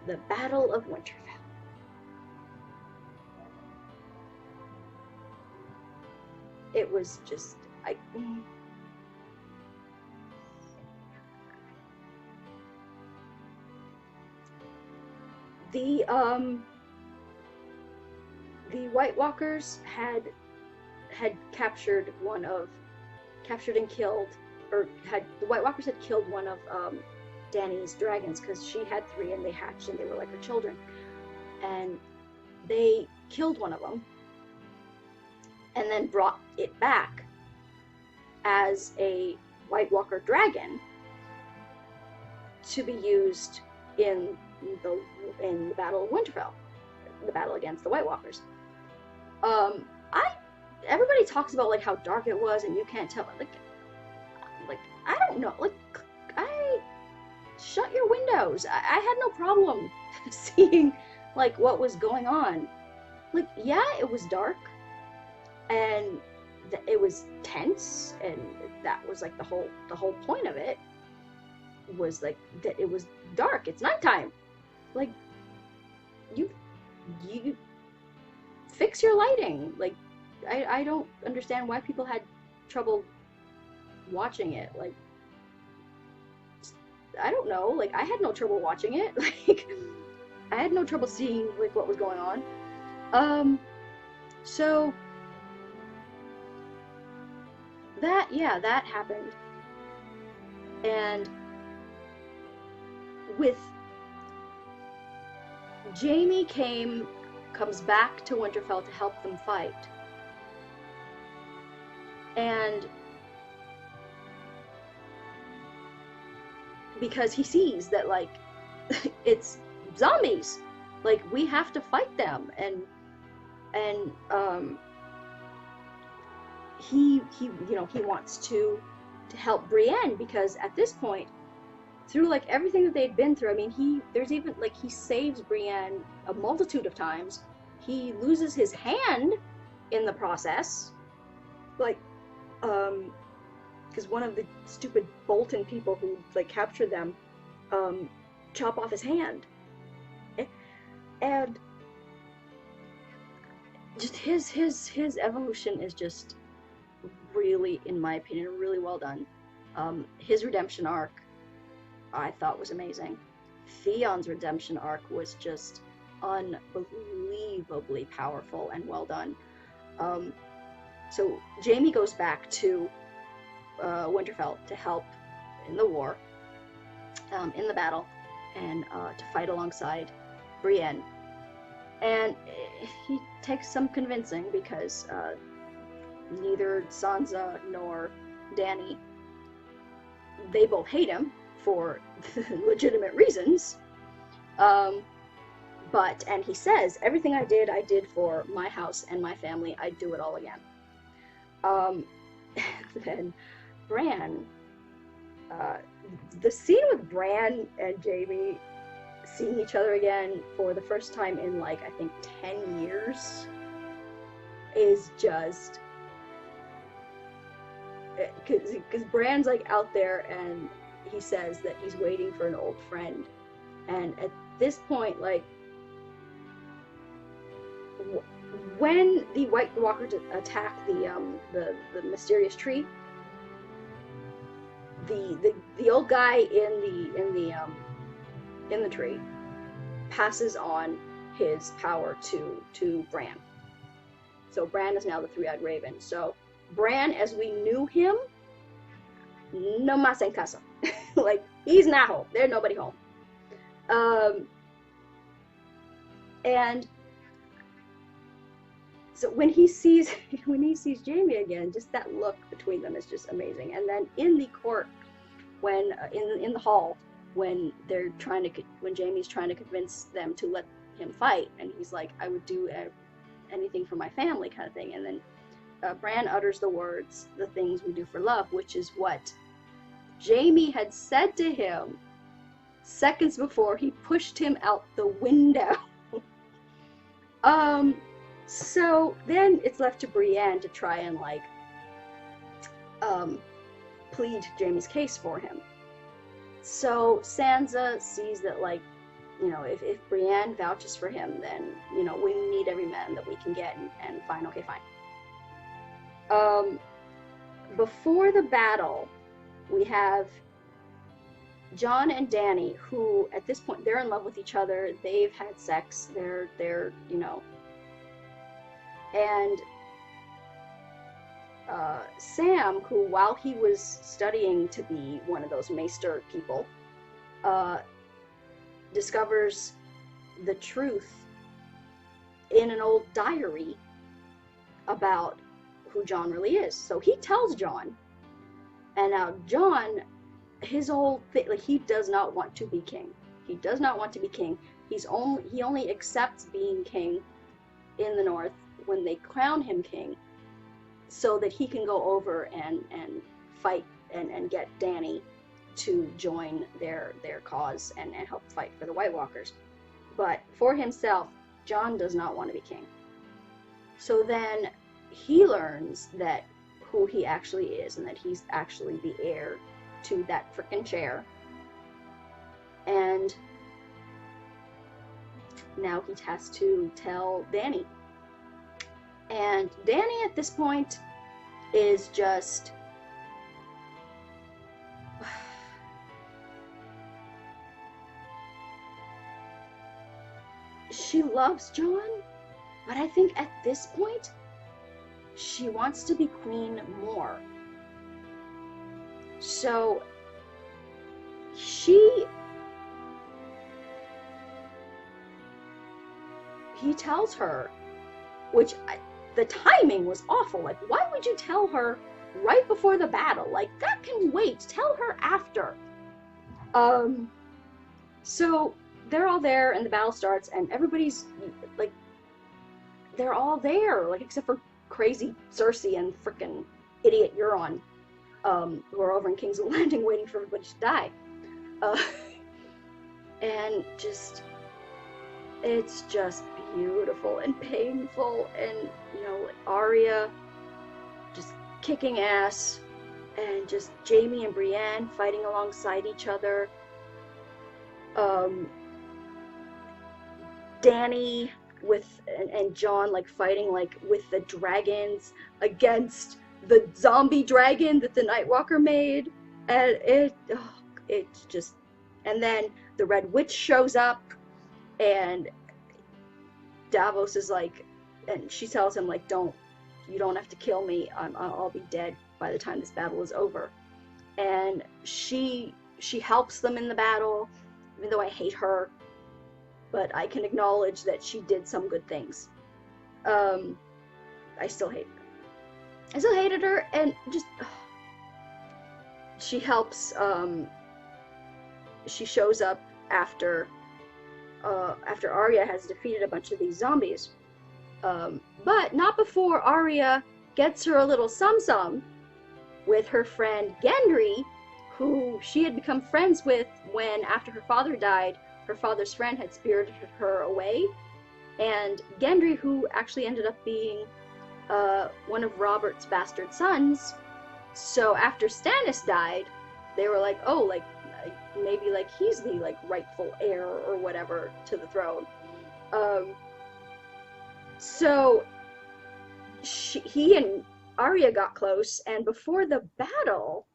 the Battle of Winterfell. It was just, the White Walkers had captured and killed, or the White Walkers had killed one of Dany's dragons, because she had 3 and they hatched and they were like her children, and they killed one of them and then brought it back as a White Walker dragon to be used in the Battle of Winterfell, the battle against the White Walkers. Everybody talks about like how dark it was and you can't tell, like I don't know, like shut your windows. I had no problem seeing like what was going on. Like, yeah, it was dark and it was tense, and that was like the whole point of it, was like that it was dark, it's nighttime. Like, you fix your lighting. Like, I don't understand why people had trouble watching it. Like, I don't know, like I had no trouble watching it. Like, I had no trouble seeing like what was going on. So that happened, and with Jaime comes back to Winterfell to help them fight, and because he sees that like it's zombies, like we have to fight them, and he wants to help Brienne, because at this point, through like everything that they'd been through, I mean, he saves Brienne a multitude of times. He loses his hand in the process, like because one of the stupid Bolton people who like captured them chop off his hand, and just his evolution is just really, in my opinion, really well done. His redemption arc, I thought, was amazing. Theon's redemption arc was just unbelievably powerful and well done. So Jaime goes back to Winterfell to help in the war, in the battle, and to fight alongside Brienne. And he takes some convincing, because neither Sansa nor Dany, they both hate him for legitimate reasons. And he says, everything I did for my house and my family. I'd do it all again. Then Bran, the scene with Bran and Jaime seeing each other again for the first time in like, I think 10 years, is just, because Bran's like out there and he says that he's waiting for an old friend, and at this point, like, when the White Walkers attack the mysterious tree, the old guy in the tree passes on his power to Bran. So Bran is now the three-eyed raven. So Bran, as we knew him, no mas en casa. Like, he's not home. There's nobody home. And so when he sees Jaime again, just that look between them is just amazing. And then in the court, when in the hall, when Jaime's trying to convince them to let him fight, and he's like, I would do anything for my family, kind of thing. And then Bran utters the words, the things we do for love, which is what Jaime had said to him seconds before he pushed him out the window. So then it's left to Brienne to try and like plead Jaime's case for him. So Sansa sees that like you know, if Brienne vouches for him, then, you know, we need every man that we can get, and fine, okay, fine. Before the battle, we have Jon and Dany, who at this point they're in love with each other. They've had sex. They're you know, and Sam, who while he was studying to be one of those maester people, discovers the truth in an old diary about who Jon really is. So he tells Jon, and now Jon, his whole thing, like, he does not want to be king. He does not want to be king. He only accepts being king in the North when they crown him king, so that he can go over and fight and get Dany to join their cause and help fight for the White Walkers. But for himself, Jon does not want to be king. So then he learns that who he actually is, and that he's actually the heir to that frickin' chair. And now he has to tell Dany. And Dany at this point is just... she loves Jon, but I think at this point, she wants to be queen more. So he tells her, which the timing was awful. Like, why would you tell her right before the battle? Like, that can wait. Tell her after. So they're all there, and the battle starts, and everybody's like, they're all there, like, except for crazy Cersei and frickin' idiot Euron, who are over in King's Landing waiting for everybody to die. And just, it's just beautiful and painful, and, you know, like, Arya just kicking ass, and just Jaime and Brienne fighting alongside each other. Dany and Jon, like, fighting, like, with the dragons against the zombie dragon that the Nightwalker made, and it's just, and then the Red Witch shows up, and Davos is like, and she tells him, like, you don't have to kill me, I'll be dead by the time this battle is over. And she helps them in the battle, even though I hate her, but I can acknowledge that she did some good things. I still hate her. I still hated her, and just, she helps, she shows up after Arya has defeated a bunch of these zombies. But not before Arya gets her a little sum-sum with her friend Gendry, who she had become friends with when, after her father died, her father's friend had spirited her away. And Gendry, who actually ended up being one of Robert's bastard sons, so after Stannis died, they were like, oh, like, maybe, like, he's the, like, rightful heir or whatever to the throne. So he and Arya got close, and before the battle,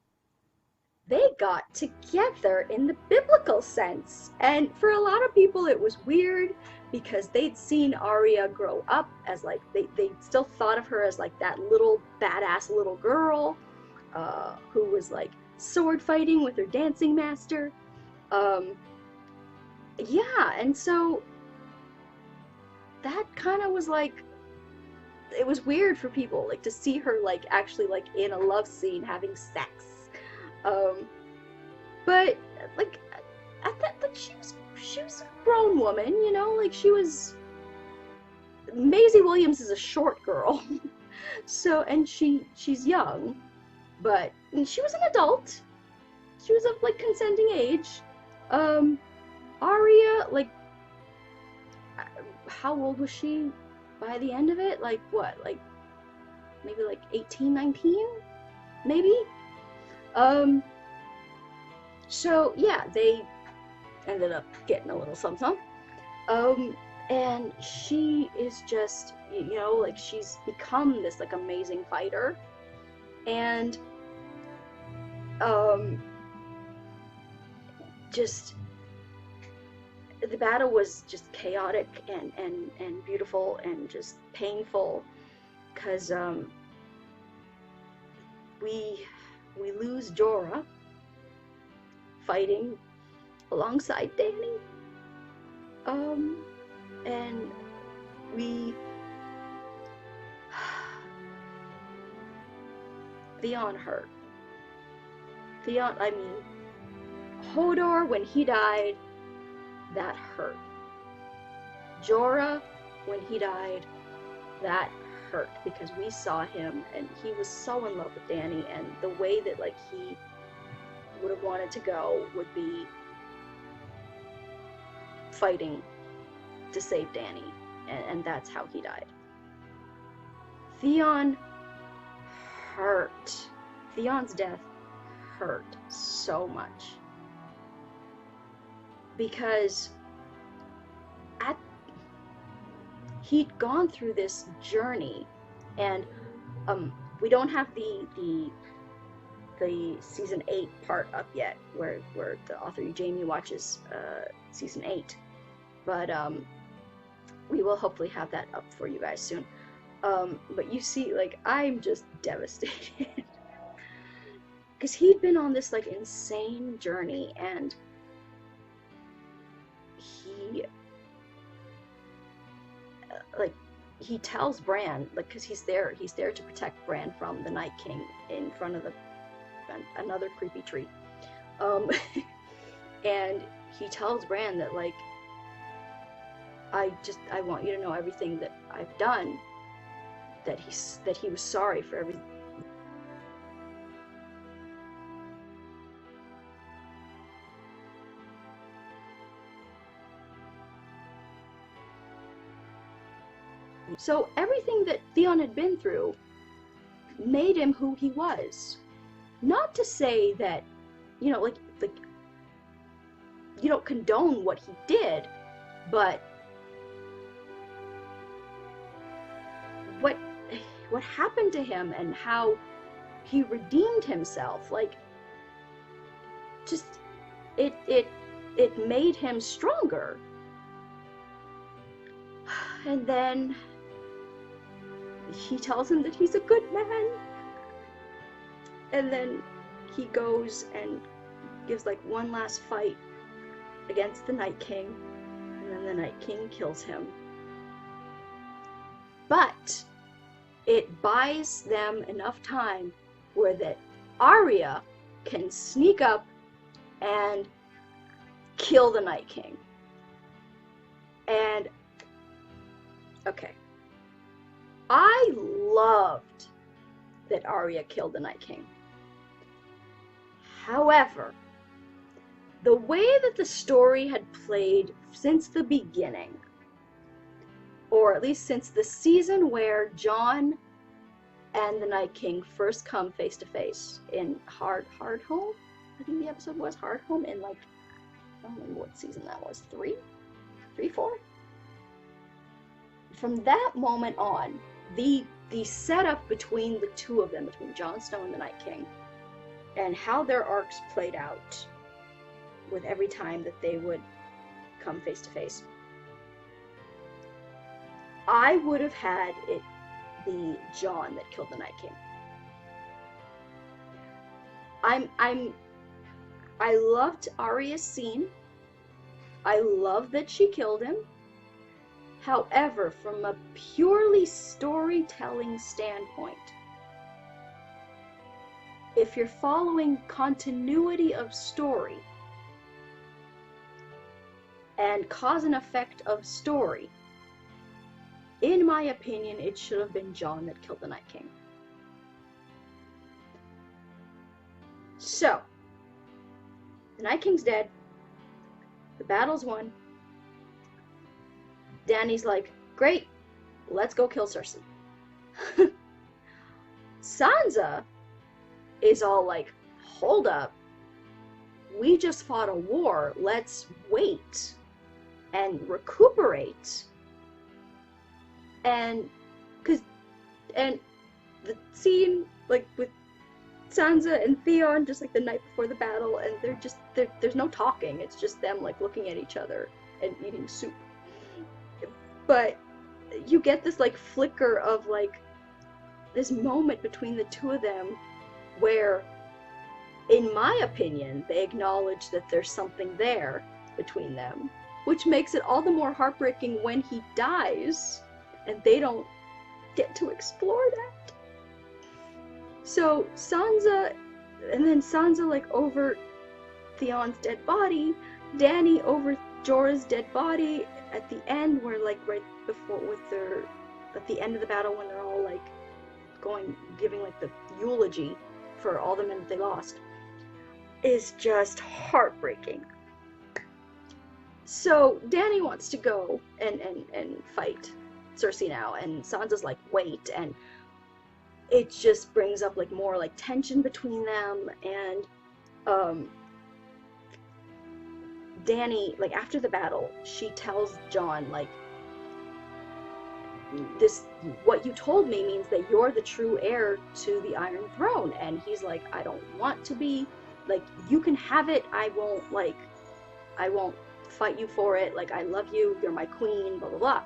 they got together in the biblical sense. And for a lot of people, it was weird, because they'd seen Arya grow up as, like, they still thought of her as, like, that little badass little girl who was, like, sword fighting with her dancing master. Yeah, and so that kind of was, like, it was weird for people, like, to see her, like, actually, like, in a love scene having sex. But, like, I thought, like, she was a grown woman, you know, like, she was, Maisie Williams is a short girl, so, and she's young, but she was an adult, she was of, like, consenting age. Arya, like, how old was she by the end of it? Like, what, like, maybe, like, 18, 19? Maybe? So, yeah, they ended up getting a little something. And she is just, you know, like, she's become this, like, amazing fighter. And, just, the battle was just chaotic and beautiful and just painful, because, we lose Jorah fighting alongside Dany. And we... Theon hurt. Theon, I mean, Hodor, when he died, that hurt. Jorah, when he died, that hurt, because we saw him, and he was so in love with Dany, and the way that, like, he would have wanted to go would be fighting to save Dany, and that's how he died. Theon hurt. Theon's death hurt so much, because he'd gone through this journey, and we don't have the season 8 part up yet, where the author Jamie watches season 8, but we will hopefully have that up for you guys soon. But you see, like, I'm just devastated because he'd been on this, like, insane journey, and he tells Bran, like, because he's there to protect Bran from the Night King in front of another creepy tree, and he tells Bran that, like, I want you to know everything that I've done, that he was sorry for everything. So everything that Theon had been through made him who he was. Not to say that, you know, like you don't condone what he did, but what happened to him and how he redeemed himself, like, just it made him stronger. And then he tells him that he's a good man, and then he goes and gives, like, one last fight against the Night King, and then the Night King kills him. But it buys them enough time where that Arya can sneak up and kill the Night King. And okay, I loved that Arya killed the Night King. However, the way that the story had played since the beginning, or at least since the season where Jon and the Night King first come face to face in Hardhome, I think the episode was Hardhome, in, like, I don't remember what season that was, 3, 4? From that moment on, the setup between the two of them, between Jon Snow and the Night King, and how their arcs played out with every time that they would come face to face, I would have had it be Jon that killed the Night King. I loved Arya's scene. I love that she killed him. However, from a purely storytelling standpoint, if you're following continuity of story and cause and effect of story, in my opinion, it should have been Jon that killed the Night King. So, the Night King's dead. The battle's won. Dany's like, great, let's go kill Cersei. Sansa is all like, hold up. we just fought a war, let's wait and recuperate. And the scene, like, with Sansa and Theon, just like the night before the battle, and there's no talking, it's just them like looking at each other and eating soup. But you get this like flicker of like this moment between the two of them where, in my opinion, they acknowledge that there's something there between them, which makes it all the more heartbreaking when he dies and they don't get to explore that. So Sansa like over Theon's dead body, Dany over Jorah's dead body at the end, where like right before at the end of the battle when they're all like giving like the eulogy for all the men that they lost, is just heartbreaking. So Dany wants to go and fight Cersei now, and Sansa's like, wait, and it just brings up like more like tension between them. And Dany, like after the battle, she tells Jon, like, this, what you told me means that you're the true heir to the Iron Throne. And he's like, I don't want to be, like, you can have it, I won't fight you for it, like, I love you, you're my queen, blah blah blah.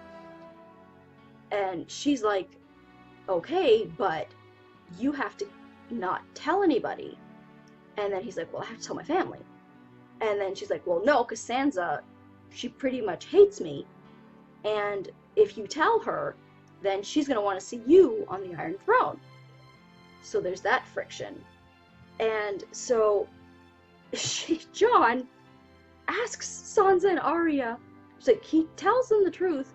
And she's like, okay, but you have to not tell anybody. And then he's like, well, I have to tell my family. And then she's like, well, no, because Sansa, she pretty much hates me, and if you tell her, then she's going to want to see you on the Iron Throne. So there's that friction. And so Jon asks Sansa and Arya, it's like he tells them the truth,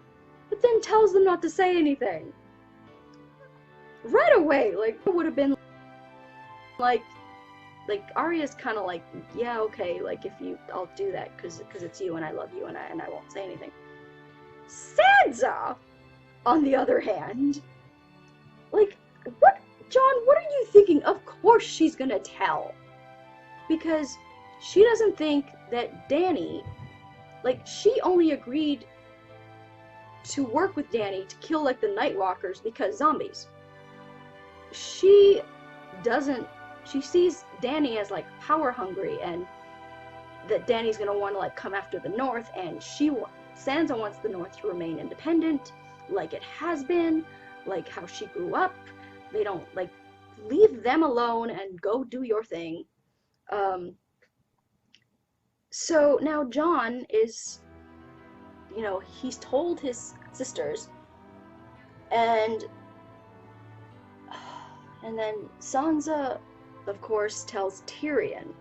but then tells them not to say anything. Right away, like, it would have been like Arya's kind of like, yeah, okay, like, I'll do that because it's you and I love you and I won't say anything. Sansa, on the other hand, like, what, Jon, what are you thinking? Of course she's gonna tell, because she doesn't think that Dany, like, she only agreed to work with Dany to kill, like, the Nightwalkers because zombies. She sees Dany as, like, power hungry, and that Dany's gonna want to, like, come after the North, and Sansa wants the North to remain independent, like it has been, like how she grew up. They don't, like, leave them alone and go do your thing. So now Jon is, you know, he's told his sisters, and then Sansa, of course, tells Tyrion,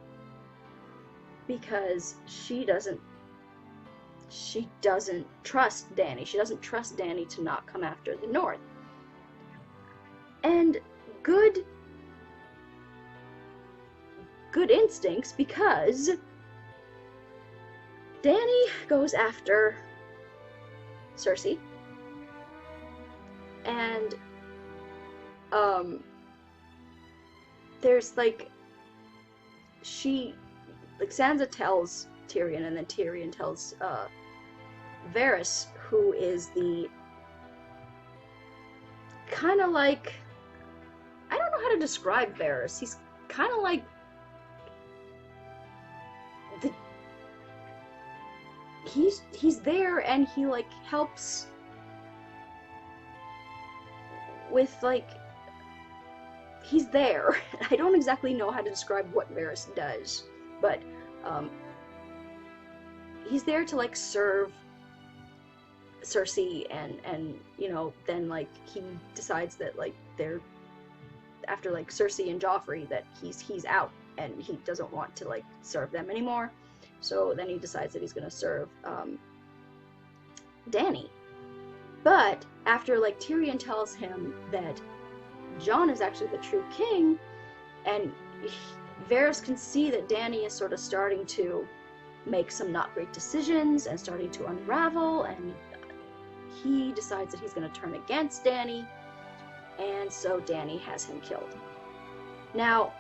because she doesn't trust Dany. She doesn't trust Dany to not come after the North. And good instincts, because Dany goes after Cersei, and there's like, Sansa tells Tyrion, and then Tyrion tells Varys, who is the kind of like, I don't know how to describe Varys. He's kind of like he's there, and he like helps with, like, he's there. I don't exactly know how to describe what Varys does, but he's there to, like, serve Cersei, and you know, then, like, he decides that, like, they're after, like, Cersei and Joffrey, that he's out and he doesn't want to, like, serve them anymore. So then he decides that he's gonna serve Dany. But after, like, Tyrion tells him that Jon is actually the true king, and Varys can see that Dany is sort of starting to make some not great decisions and starting to unravel, and he decides that he's going to turn against Dany, and so Dany has him killed. Now,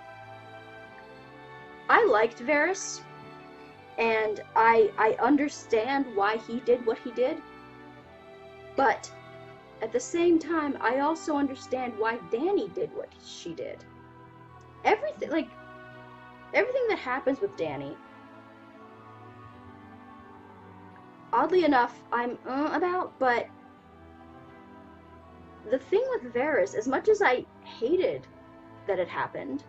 I liked Varys And I understand why he did what he did, but at the same time, I also understand why Dany did what she did. Everything that happens with Dany, oddly enough, I'm about, but the thing with Varys, as much as I hated that it happened,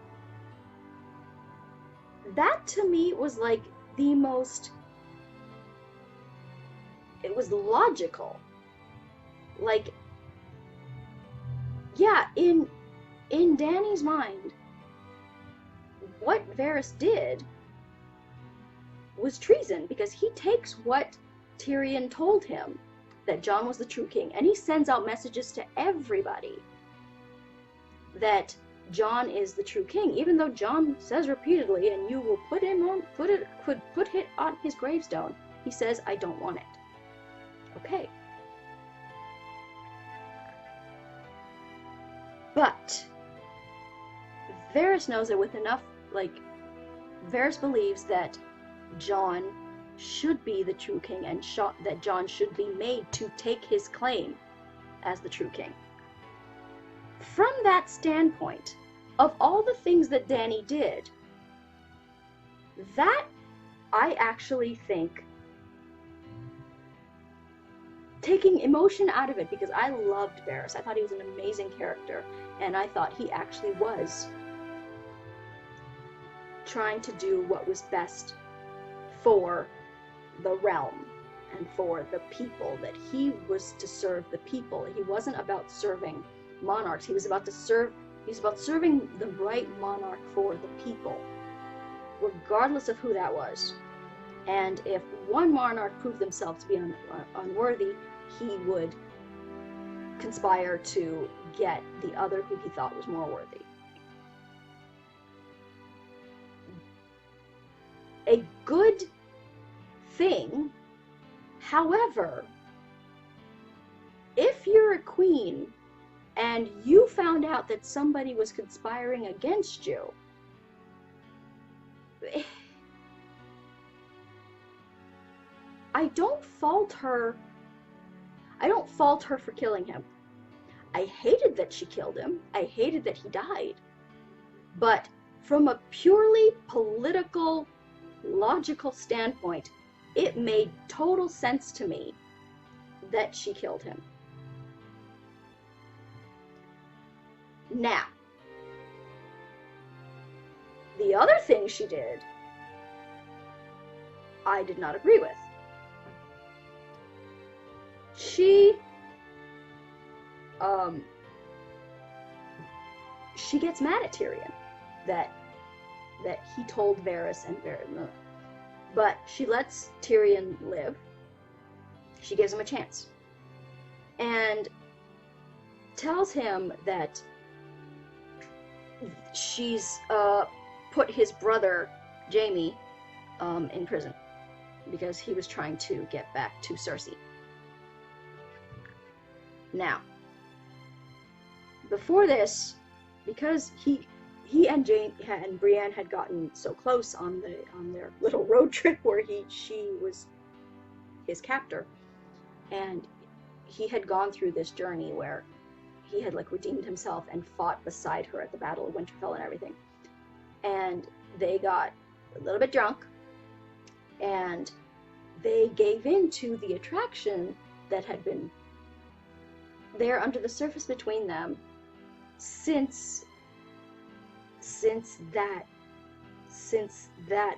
that to me was like the most, it was logical. Like, yeah, in Dany's mind, what Varys did was treason, because he takes what Tyrion told him, that Jon was the true king, and he sends out messages to everybody that Jon is the true king, even though Jon says repeatedly, and you will put it on his gravestone, he says, I don't want it. Okay. But Varys knows that with enough, Varys believes that Jon should be the true king, and that Jon should be made to take his claim as the true king. From that standpoint, of all the things that Dany did, that I actually think, taking emotion out of it, because I loved Varys, I thought he was an amazing character, and I thought he actually was trying to do what was best for the realm and for the people, that he was to serve the people. He wasn't about serving monarchs. He was about serving the right monarch for the people, regardless of who that was. And if one monarch proved themselves to be unworthy, he would conspire to get the other who he thought was more worthy. A good thing, however, if you're a queen and you found out that somebody was conspiring against you, I don't fault her for killing him. I hated that she killed him. I hated that he died. But from a purely political, logical standpoint, it made total sense to me that she killed him. Now, the other thing she did, I did not agree with. She gets mad at Tyrion that he told Varys and Varys, but she lets Tyrion live. She gives him a chance and tells him that she's put his brother Jaime in prison because he was trying to get back to Cersei. Now, before this, because he and Brienne had gotten so close on their little road trip where she was his captor, and he had gone through this journey where he had redeemed himself and fought beside her at the Battle of Winterfell and everything. And they got a little bit drunk, and they gave in to the attraction that had been there under the surface between them since that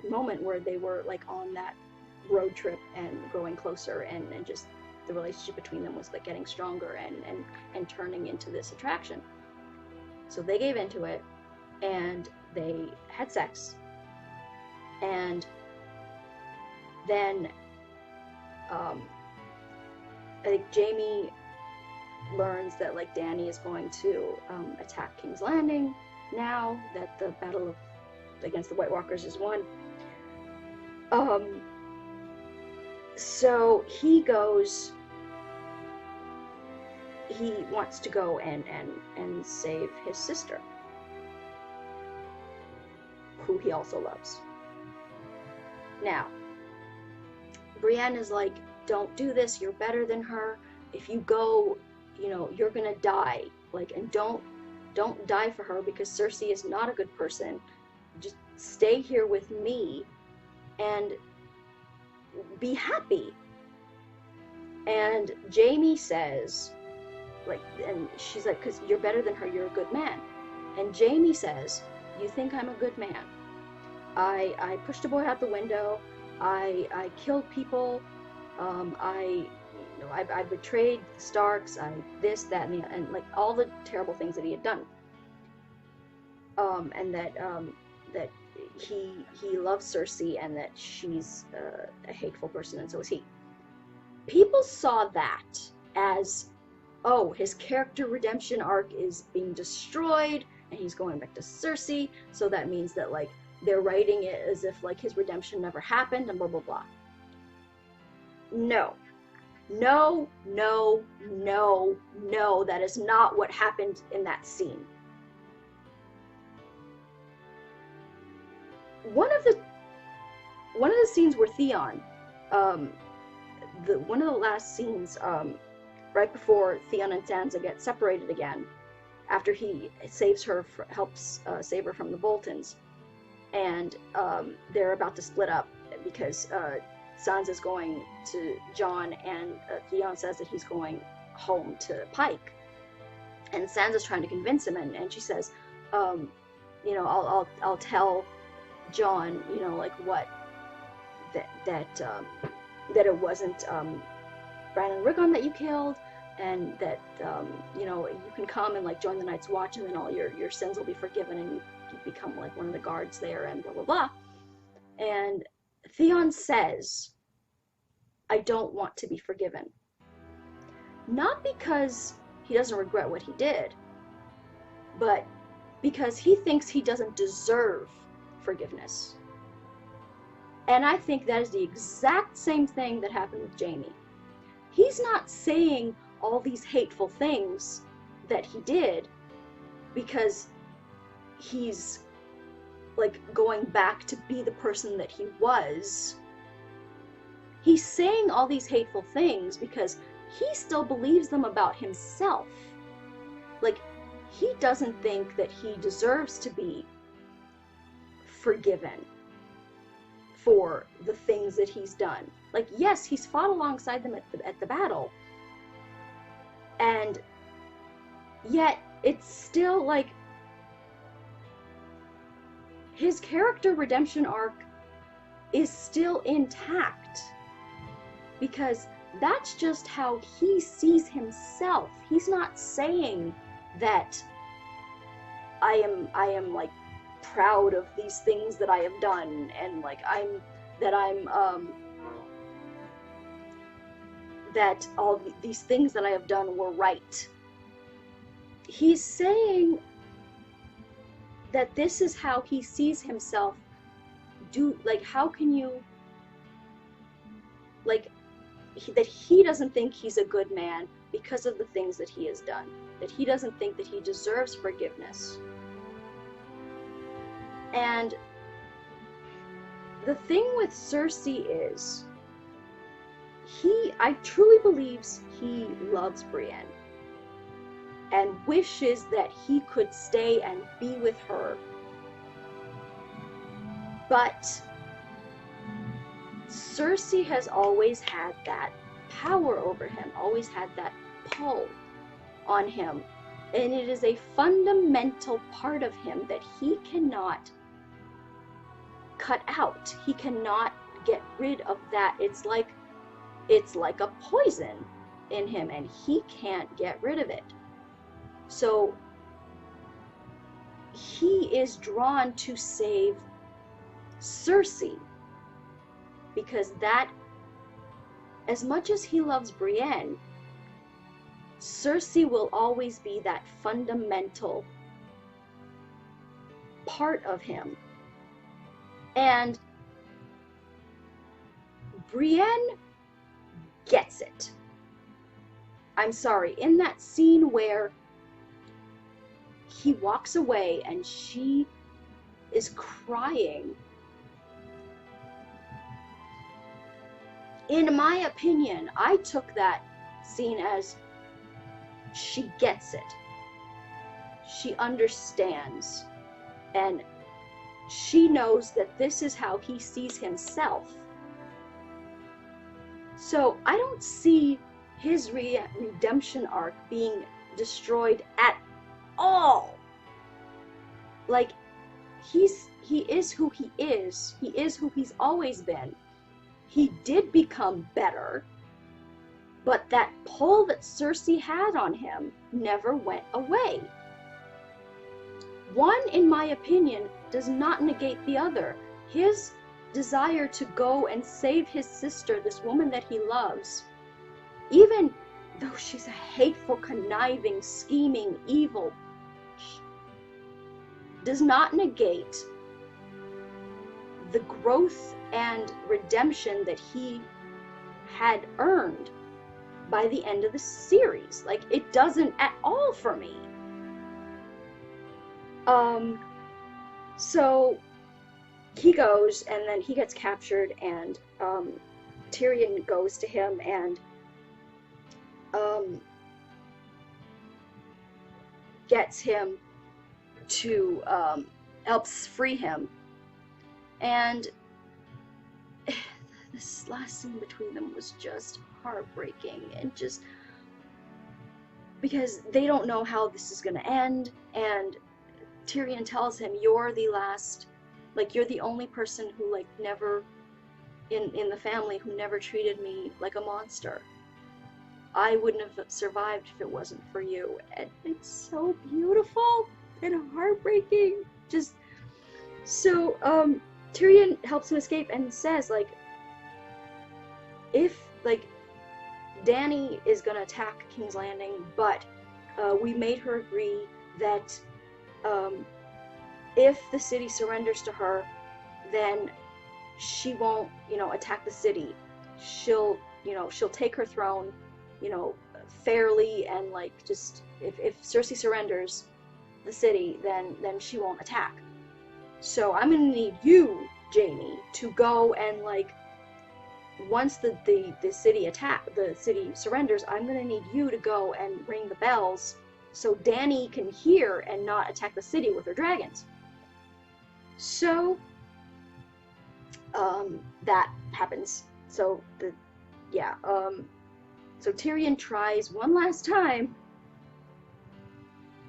moment where they were on that road trip and growing closer, and just the relationship between them was getting stronger and turning into this attraction. So they gave into it, and they had sex, and then I think Jaime learns that Dany is going to attack King's Landing now that the battle against the White Walkers is won. So he wants to go and save his sister, who he also loves. Now, Brienne is like, don't do this, you're better than her. If you go, you know, you're gonna die. Like, and don't die for her, because Cersei is not a good person. Just stay here with me and be happy. And Jaime says, like, and she's like, because you're better than her, you're a good man. And Jaime says, you think I'm a good man? I pushed a boy out the window. I killed people. I betrayed the Starks. I this, that, and like all the terrible things that he had done. And that he loves Cersei, and that she's a hateful person, and so is he. People saw that as, oh, his character redemption arc is being destroyed, and he's going back to Cersei, so that means that, like, they're writing it as if, like, his redemption never happened, and blah, blah, blah. No. No, no, no, no, that is not what happened in that scene. One of the scenes where Theon, one of the last scenes, right before Theon and Sansa get separated again, after he saves her, helps save her from the Boltons, and they're about to split up because Sansa's going to Jon, and Theon says that he's going home to Pike, and Sansa's trying to convince him, and she says, you know, I'll tell Jon, you know, like, what that it wasn't Bran and Rickon that you killed, and that you know, you can come and, like, join the Night's Watch, and then all your sins will be forgiven, and you become, like, one of the guards there, and blah blah blah. And Theon says, I don't want to be forgiven. Not because he doesn't regret what he did, but because he thinks he doesn't deserve forgiveness. And I think that is the exact same thing that happened with Jaime. He's not saying all these hateful things that he did because he's, like, going back to be the person that he was. He's saying all these hateful things because he still believes them about himself. Like, he doesn't think that he deserves to be forgiven for the things that he's done. Like, yes, he's fought alongside them at the battle, and yet it's still, like, his character redemption arc is still intact, because that's just how he sees himself. He's not saying that I am like proud of these things that I have done, and like that all these things that I have done were right. He's saying that this is how he sees himself. Like, how can you, like, that he doesn't think he's a good man because of the things that he has done, that he doesn't think that he deserves forgiveness. And the thing with Cersei is, I truly believes he loves Brienne and wishes that he could stay and be with her. But Cersei has always had that power over him, always had that pull on him. And it is a fundamental part of him that he cannot cut out. He cannot get rid of that. It's like a poison in him, and he can't get rid of it. So he is drawn to save Cersei, because that, as much as he loves Brienne, Cersei will always be that fundamental part of him. And Brienne gets it. I'm sorry, in that scene where he walks away and she is crying, in my opinion, I took that scene as she gets it. She understands. And she knows that this is how he sees himself. So I don't see his redemption arc being destroyed at all. Like, he is who he is. He is who he's always been. He did become better, but that pull that Cersei had on him never went away. One, in my opinion, does not negate the other. His desire to go and save his sister, this woman that he loves, even though she's a hateful, conniving, scheming, evil, does not negate the growth and redemption that he had earned by the end of the series. Like, it doesn't at all for me. So he goes, and then he gets captured, and Tyrion goes to him and gets him to helps free him. And this last scene between them was just heartbreaking, and just because they don't know how this is going to end, and Tyrion tells him, you're the last, like, you're the only person who, like, never, in the family, who never treated me like a monster. I wouldn't have survived if it wasn't for you. And it's so beautiful and heartbreaking. Just, so, Tyrion helps him escape and says, like, if, like, Dany is gonna attack King's Landing, but we made her agree that if the city surrenders to her, then she won't, attack the city. She'll take her throne, fairly, and, like, just, if Cersei surrenders the city, then she won't attack. So I'm gonna need you, Jaime, to go and, like, once the city surrenders, I'm gonna need you to go and ring the bells so Dany can hear and not attack the city with her dragons. So that happens. So so Tyrion tries one last time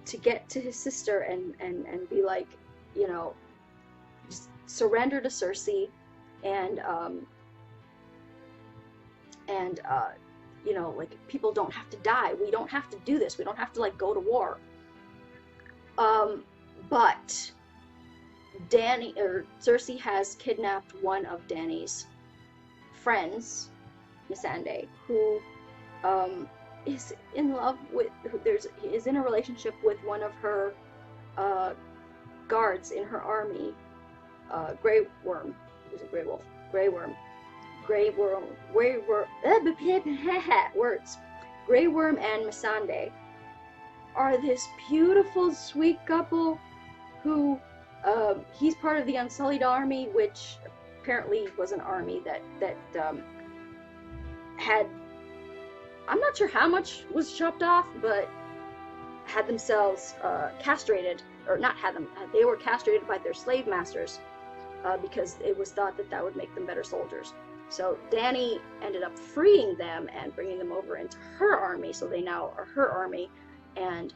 to get to his sister and be like, just surrender to Cersei, and like, people don't have to die. We don't have to do this. We don't have to, like, go to war. But Cersei has kidnapped one of Dany's friends, Missandei, who is in love with, is in a relationship with one of her guards in her army, Grey Worm. Who's a Grey Wolf? Grey Worm. Words. Grey Worm and Missandei are this beautiful, sweet couple who, he's part of the Unsullied Army, which apparently was an army that had, I'm not sure how much was chopped off, but had themselves castrated, or not had them, they were castrated by their slave masters, because it was thought that would make them better soldiers. So Dany ended up freeing them and bringing them over into her army, so they now are her army, and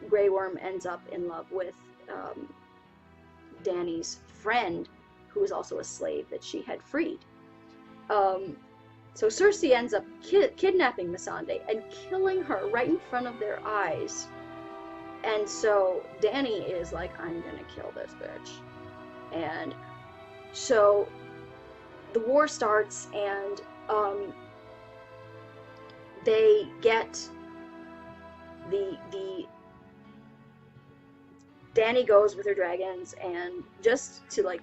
Grey Worm ends up in love with Dany's friend, who was also a slave that she had freed. So Cersei ends up kidnapping Missandei and killing her right in front of their eyes. And so Dany is like, I'm gonna kill this bitch. And so the war starts, and they get the Dany goes with her dragons, and just to, like,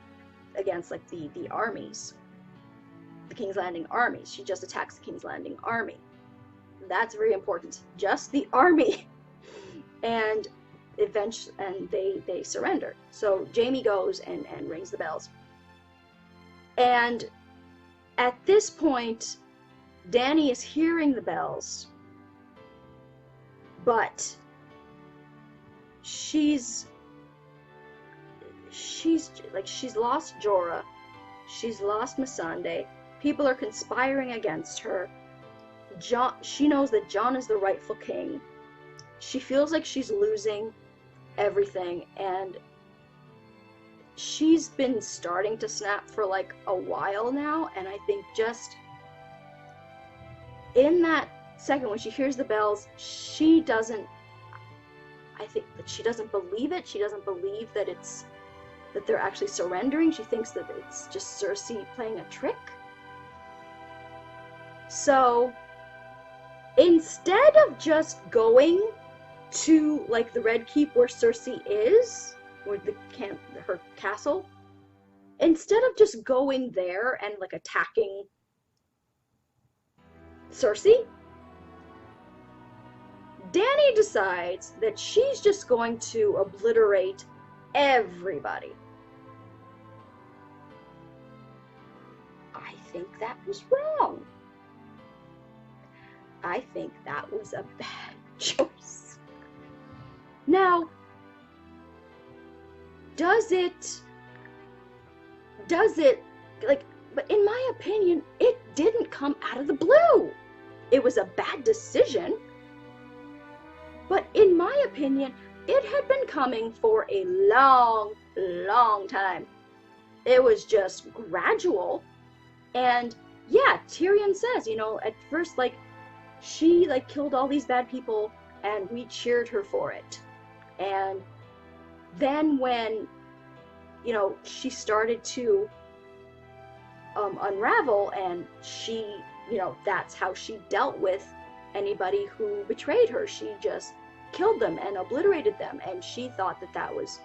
against, like, the armies, the King's Landing armies. She just attacks the King's Landing army. That's very important. Just the army. And eventually, and they surrender. So Jaime goes and rings the bells. And at this point, Dany is hearing the bells, but she's lost Jorah, she's lost Missandei. People are conspiring against her. She knows that Jon is the rightful king. She feels like she's losing everything, and she's been starting to snap for like a while now. And I think just in that second when she hears the bells, she doesn't believe it. She doesn't believe that they're actually surrendering. She thinks that it's just Cersei playing a trick. So instead of just going to like the Red Keep where Cersei is, or her castle, instead of just going there and like attacking Cersei, Dany decides that she's just going to obliterate everybody. I think that was wrong. I think that was a bad choice. Now, does it, like, but in my opinion, it didn't come out of the blue. It was a bad decision, but in my opinion, it had been coming for a long, long time. It was just gradual, and yeah, Tyrion says, you know, at first, like, she, like, killed all these bad people, and we cheered her for it. And then when, you know, she started to unravel, and she, you know, that's how she dealt with anybody who betrayed her. She just killed them and obliterated them, and she thought that that was,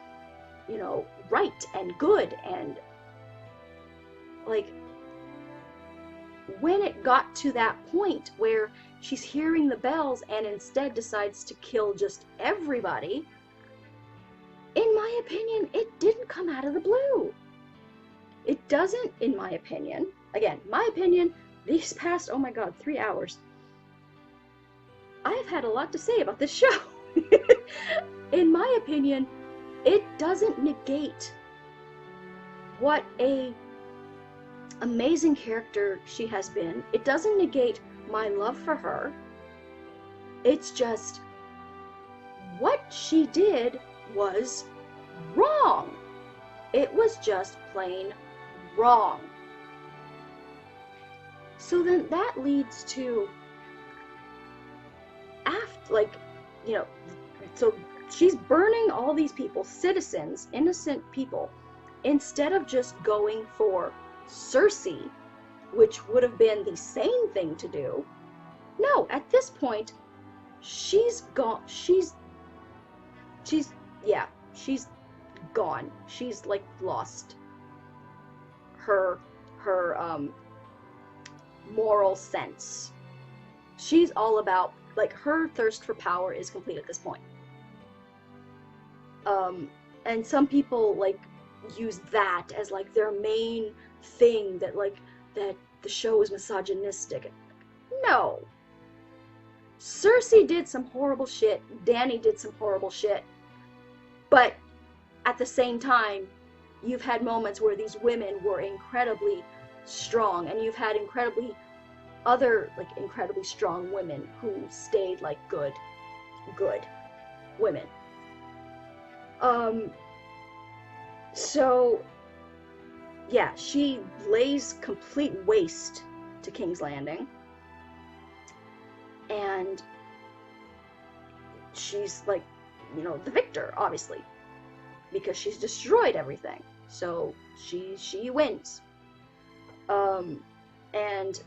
you know, right and good. And like, when it got to that point where she's hearing the bells and instead decides to kill just everybody, in my opinion, it didn't come out of the blue. It doesn't, in my opinion. Again, my opinion, these past, oh my god, 3 hours, I've had a lot to say about this show. In my opinion, it doesn't negate what a amazing character she has been. It doesn't negate my love for her. It's just, what she did was wrong. It was just plain wrong. So then that leads to, after, like, you know, so she's burning all these people, citizens, innocent people, instead of just going for Cersei, which would have been the sane thing to do. No, at this point, she's gone. She's gone. She's like lost her moral sense. She's all about, like, her thirst for power is complete at this point. And some people, like, use that as, like, their main thing, that, like, that the show is misogynistic. No. Cersei did some horrible shit. Dany did some horrible shit. But at the same time, you've had moments where these women were incredibly strong, and you've had incredibly strong women who stayed, like, good women. So yeah, she lays complete waste to King's Landing, and she's, like, you know, the victor, obviously, because she's destroyed everything. So she wins. And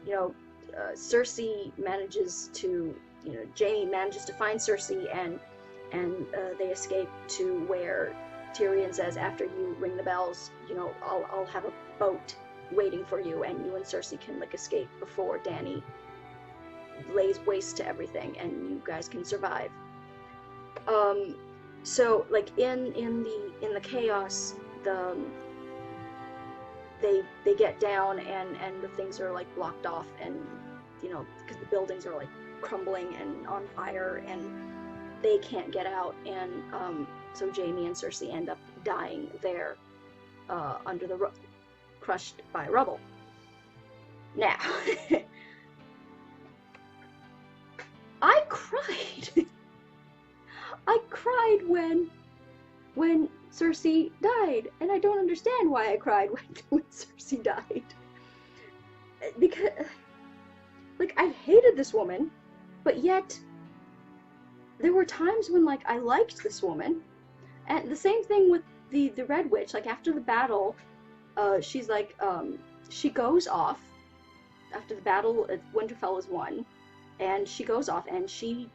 you know, Cersei manages to, you know, Jaime manages to find Cersei, and they escape to where Tyrion says, after you ring the bells, you know, I'll have a boat waiting for you, and you and Cersei can, like, escape before Dany lays waste to everything, and you guys can survive. So, like, in the chaos, they get down, and the things are like blocked off, and because the buildings are like crumbling and on fire, and they can't get out, and so Jaime and Cersei end up dying there, under the crushed by rubble. Now, I cried. I cried when Cersei died, and I don't understand why I cried when Cersei died. Because, like, I hated this woman, but yet there were times when, like, I liked this woman. And the same thing with the Red Witch. Like, after the battle, she's like, she goes off after the battle. Winterfell is won, and she goes off, and she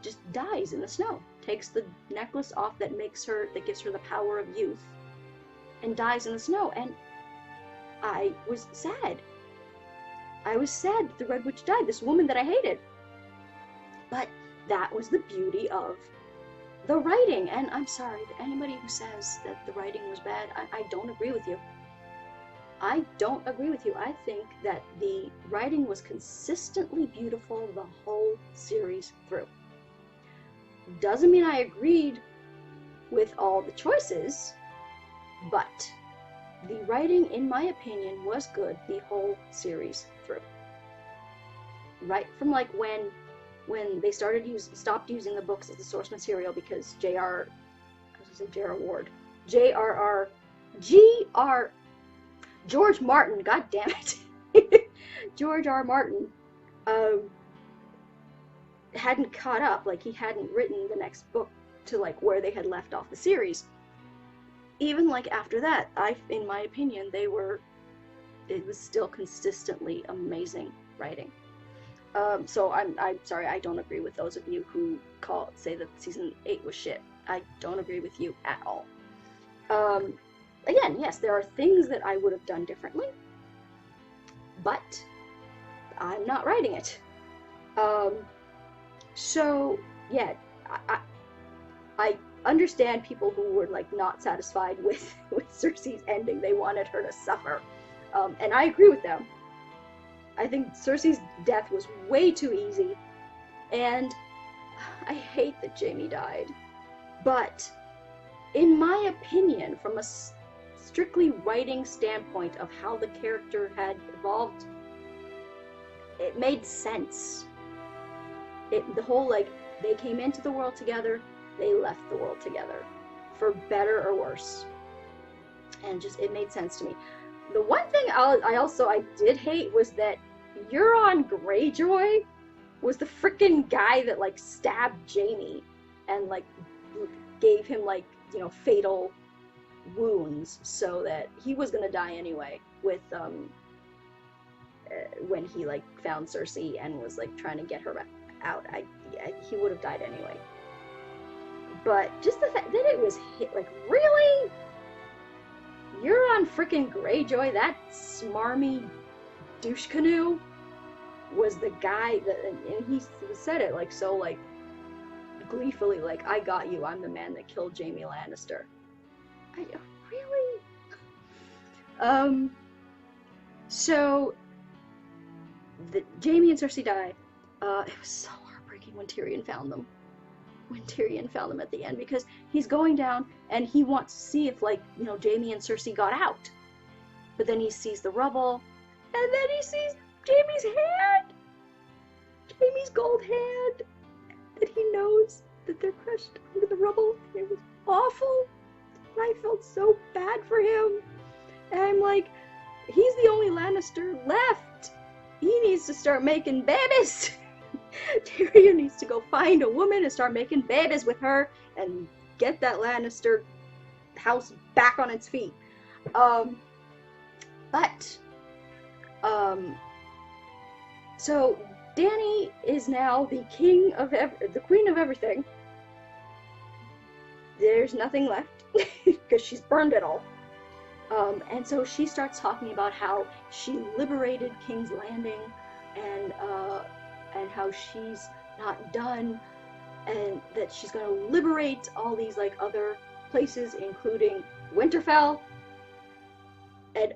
just dies in the snow. Takes the necklace off that gives her the power of youth, and dies in the snow. And I was sad. I was sad that the Red Witch died, this woman that I hated. But that was the beauty of the writing. And I'm sorry to anybody who says that the writing was bad. I don't agree with you. I don't agree with you. I think that the writing was consistently beautiful the whole series through. Doesn't mean I agreed with all the choices, but the writing, in my opinion, was good the whole series through. Right from like when they stopped using the books as the source material because J.R. George Martin, god damn it, George R. Martin, hadn't caught up, like he hadn't written the next book to like where they had left off the series. Even like after that, in my opinion, it was still consistently amazing writing. So I'm sorry, I don't agree with those of you who say that season 8 was shit. I don't agree with you at all. Again, yes, there are things that I would have done differently, but I'm not writing it. So yeah, I understand people who were like not satisfied with Cersei's ending. They wanted her to suffer, and I agree with them. I think Cersei's death was way too easy, and I hate that Jaime died. But in my opinion, from a strictly writing standpoint of how the character had evolved, it made sense. The whole, like, they came into the world together, they left the world together, for better or worse. And just, it made sense to me. The one thing I did hate was that Euron Greyjoy was the freaking guy that, like, stabbed Jaime and, like, gave him, like, fatal wounds, so that he was gonna die anyway with, when he, like, found Cersei and was, like, trying to get her out. He would have died anyway. But just the fact that it was hit, like, really? Euron freaking Greyjoy, that smarmy douche canoe, was the guy that, and he said it, like, so, like, gleefully, like, I got you, I'm the man that killed Jaime Lannister. Really? So, Jaime and Cersei die. It was so heartbreaking when Tyrion found them. At the end, because he's going down and he wants to see if, like, Jaime and Cersei got out. But then he sees the rubble, and then he sees Jaime's hand! Jaime's gold hand! And he knows that they're crushed under the rubble, and it was awful. And I felt so bad for him. And I'm like, he's the only Lannister left! He needs to start making babies! Tyrion needs to go find a woman and start making babies with her and get that Lannister house back on its feet. So Dany is now the the queen of everything. There's nothing left because she's burned it all. And so she starts talking about how she liberated King's Landing, and how she's not done, and that she's going to liberate all these, like, other places, including Winterfell. And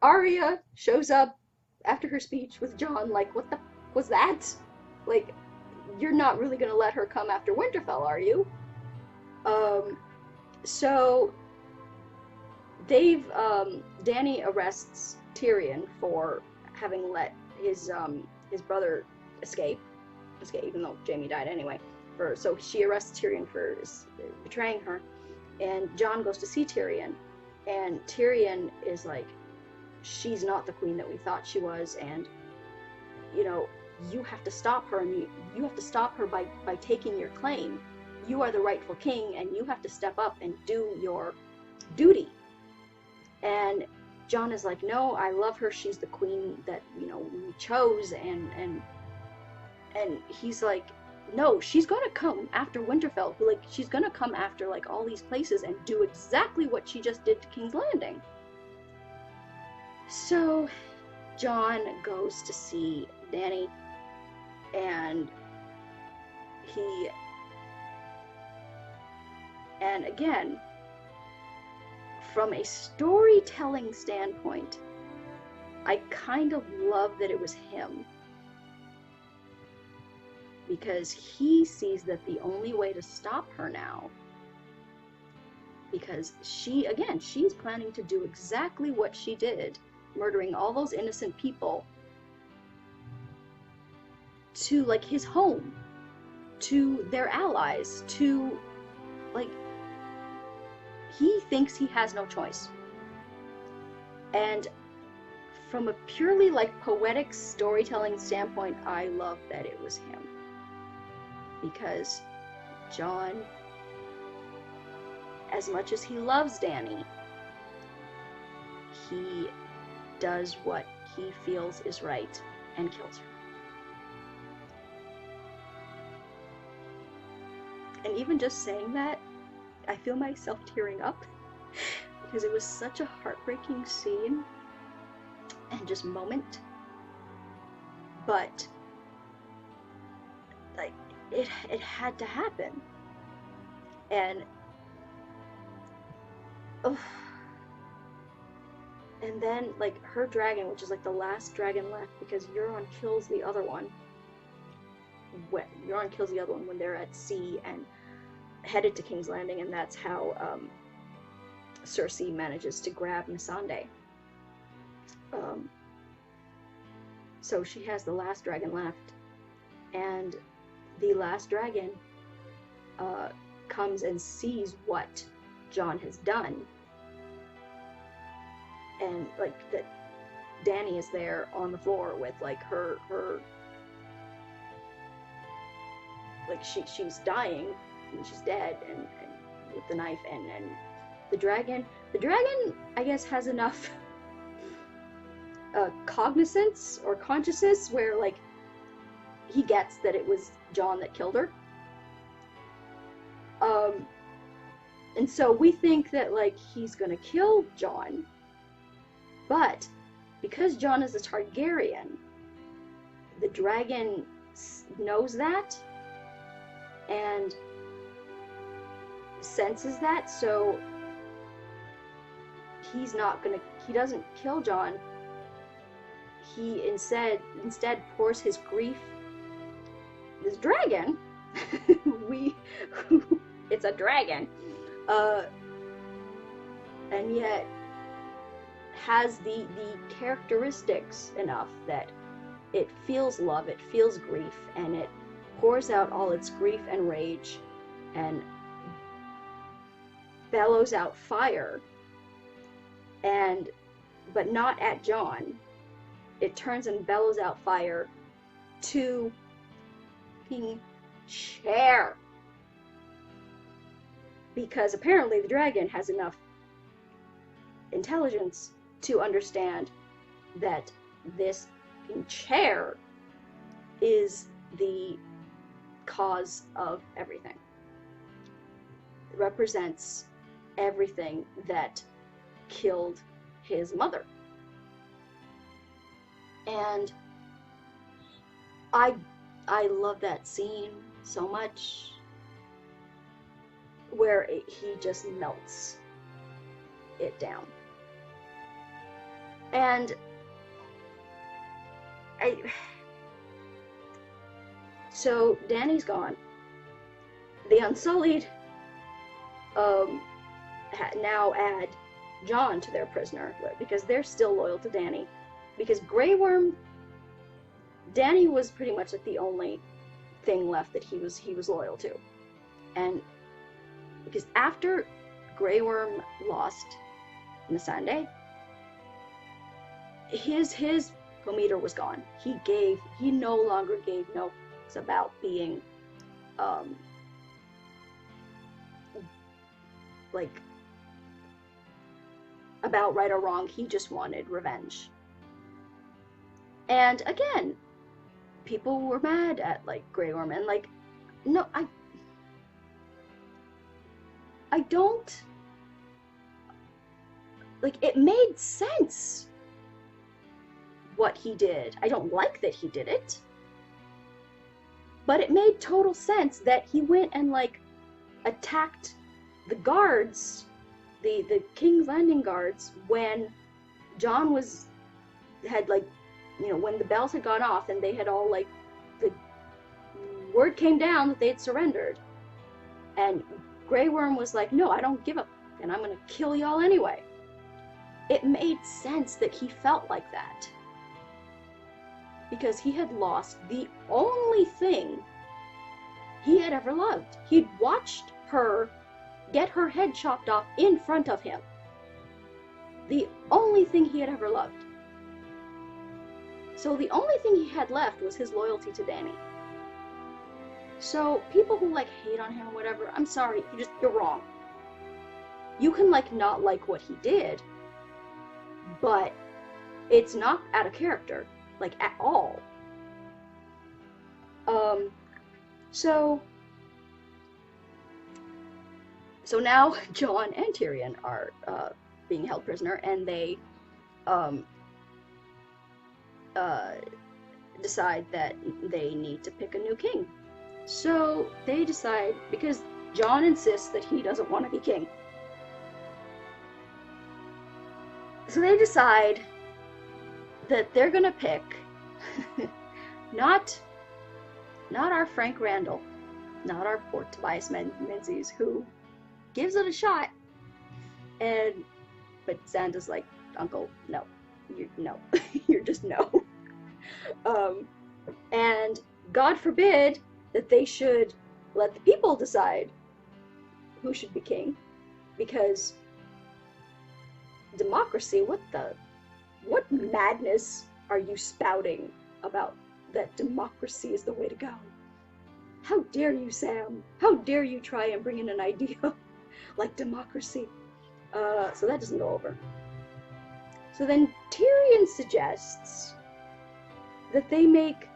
Arya shows up after her speech with Jon, like, what the was that? Like, you're not really gonna let her come after Winterfell, are you? So Dany arrests Tyrion for having let his brother escape, even though Jaime died anyway. So she arrests Tyrion for betraying her, and Jon goes to see Tyrion, and Tyrion is like, she's not the queen that we thought she was, and you have to stop her, and you have to stop her by taking your claim. You are the rightful king, and you have to step up and do your duty. And Jon is like, no, I love her. She's the queen that we chose, and he's like, no, she's gonna come after Winterfell. Like, she's gonna come after like all these places and do exactly what she just did to King's Landing. So Jon goes to see Dany, and again, from a storytelling standpoint, I kind of love that it was him, because he sees that the only way to stop her now, because she's planning to do exactly what she did, murdering all those innocent people, to like his home, to their allies, to like, he thinks he has no choice. And from a purely like poetic storytelling standpoint, I love that it was him, because Jon, as much as he loves Dany, he does what he feels is right and kills her. And even just saying that, I feel myself tearing up, because it was such a heartbreaking scene and just moment. But like, it had to happen. And and then like her dragon, which is like the last dragon left, because Euron kills the other one. Euron kills the other one when they're at sea and headed to King's Landing, and that's how Cersei manages to grab Missandei. So she has the last dragon left, and the last dragon comes and sees what Jon has done, and like that Dany is there on the floor with like her like she's dying and she's dead, and with the knife, and the dragon I guess has enough cognizance or consciousness where like he gets that it was Jon that killed her, and so we think that like he's gonna kill Jon, but because Jon is a Targaryen, the dragon knows that and senses that, so he doesn't kill Jon. He instead pours his grief, this dragon, it's a dragon, and yet has the characteristics enough that it feels love, it feels grief, and it pours out all its grief and rage and bellows out fire, but not at Jon. It turns and bellows out fire to King Chair, because apparently the dragon has enough intelligence to understand that this King Chair is the cause of everything. It represents everything that killed his mother. And I love that scene so much, where he just melts. it down. And so Dany's gone. The Unsullied now add Jon to their prisoner because they're still loyal to Dany. Because Grey Worm, Dany was pretty much like the only thing left that he was loyal to. And because after Grey Worm lost Missandei, his meter was gone. He no longer gave notes about being like about right or wrong. He just wanted revenge. And again, people were mad at like Grey Worm, and like, no, I don't like, it made sense what he did. I don't like that he did it, but it made total sense that he went and like attacked the guards, the King's Landing guards, when Jon had like, you know, when the bells had gone off and they had all like, the word came down that they had surrendered, and Grey Worm was like, no, I don't give up, and I'm gonna kill y'all anyway. It made sense that he felt like that, because he had lost the only thing he had ever loved. He'd watched her get her head chopped off in front of him. The only thing he had ever loved. So the only thing he had left was his loyalty to Dany. So people who like hate on him or whatever, I'm sorry, you're wrong. You can like not like what he did, but it's not out of character, like at all. So now Jon and Tyrion are being held prisoner, and they decide that they need to pick a new king. So they decide, because Jon insists that he doesn't want to be king. So they decide that they're gonna pick not our Frank Randall, not our poor Tobias Menzies, who gives it a shot, but Sansa's like, Uncle, no, you're just no. And God forbid that they should let the people decide who should be king, because democracy, what madness are you spouting about that democracy is the way to go? How dare you, Sam? How dare you try and bring in an idea like democracy? So that doesn't go over. So then Tyrion suggests that they make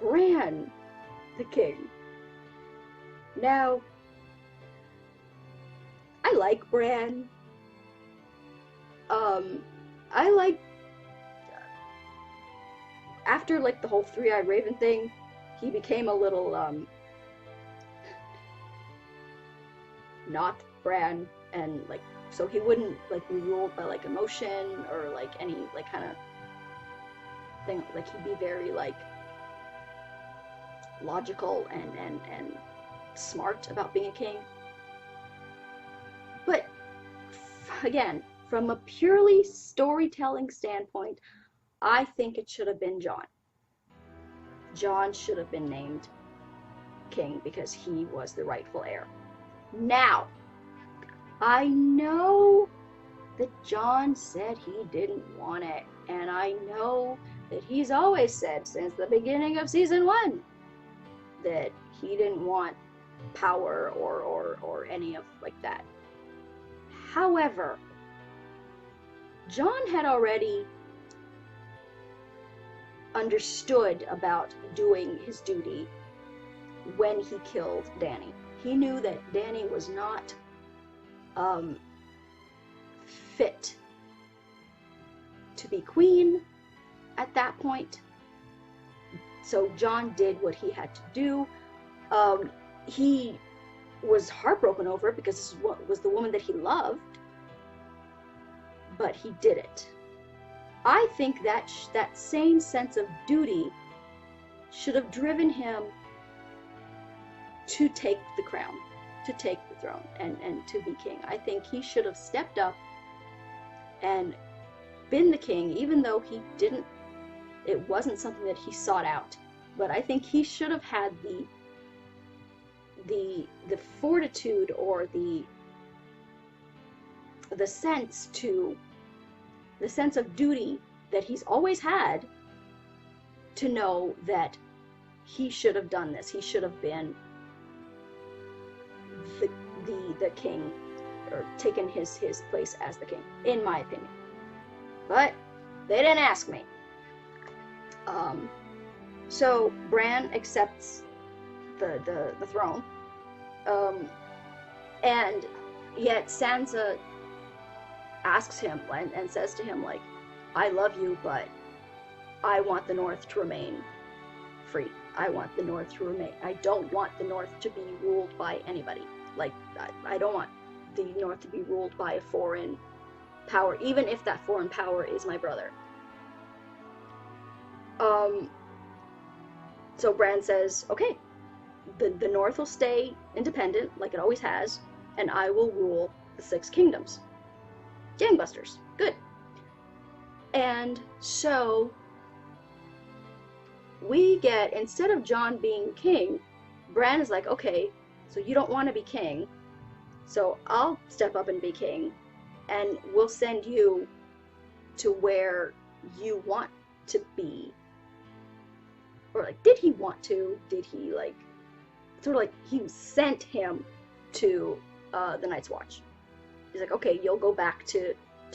Bran the king. Now, I like Bran. I like, after like the whole Three-Eyed Raven thing, he became a little not Bran, and like, so he wouldn't like be ruled by like emotion or like any like kind of thing. Like, he'd be very like logical and smart about being a king. But again, from a purely storytelling standpoint, I think it should have been Jon. Jon should have been named king because he was the rightful heir. Now, I know that Jon said he didn't want it, and I know that he's always said since the beginning of season 1 that he didn't want power or any of like that. However, Jon had already understood about doing his duty when he killed Dany. He knew that Dany was not fit to be queen at that point. So Jon did what he had to do. He was heartbroken over it because this was the woman that he loved, but he did it. I think that that same sense of duty should have driven him to take the crown, to take the throne, and to be king. I think he should have stepped up and been the king, even though he didn't, it wasn't something that he sought out. But I think he should have had the fortitude, or the sense of duty that he's always had, to know that he should have done this. He should have been the king, or taken his place as the king, in my opinion. But they didn't ask me. So Bran accepts the throne, and yet Sansa asks him and says to him, like, I love you, but I want the North to remain free. I want the North to remain. I don't want the North to be ruled by anybody. Like, I don't want the North to be ruled by a foreign power, even if that foreign power is my brother. So Bran says, okay, the North will stay independent, like it always has, and I will rule the 6 kingdoms. Gangbusters. Good. And so we get, instead of Jon being king, Bran is like, okay, so you don't want to be king, so I'll step up and be king, and we'll send you to where you want to be. Or, like, did he want to? Did he, like, sort of like, he sent him to the Night's Watch. He's like, okay, you'll go back to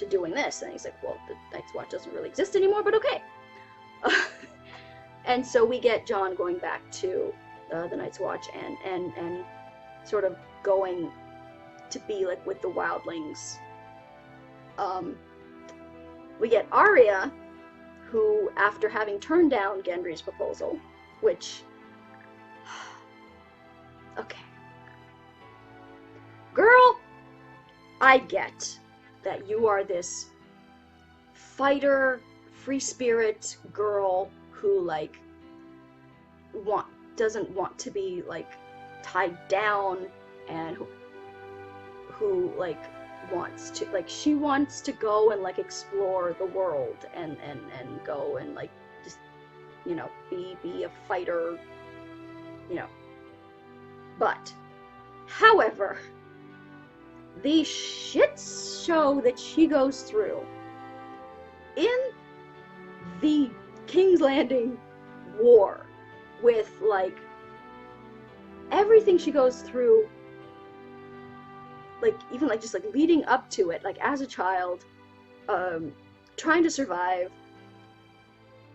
doing this. And he's like, well, the Night's Watch doesn't really exist anymore, but okay. And so we get Jon going back to the Night's Watch and sort of going to be, like, with the wildlings. We get Arya, who, after having turned down Gendry's proposal, which, okay, girl, I get that you are this fighter, free spirit girl who, like, doesn't want to be, like, tied down, and who like wants to, like, she wants to go and, like, explore the world and go and, like, just, you know, be a fighter, you know. But, however, the shit show that she goes through in the King's Landing war, with, like, everything she goes through, like, even, like, just, like, leading up to it, like, as a child, trying to survive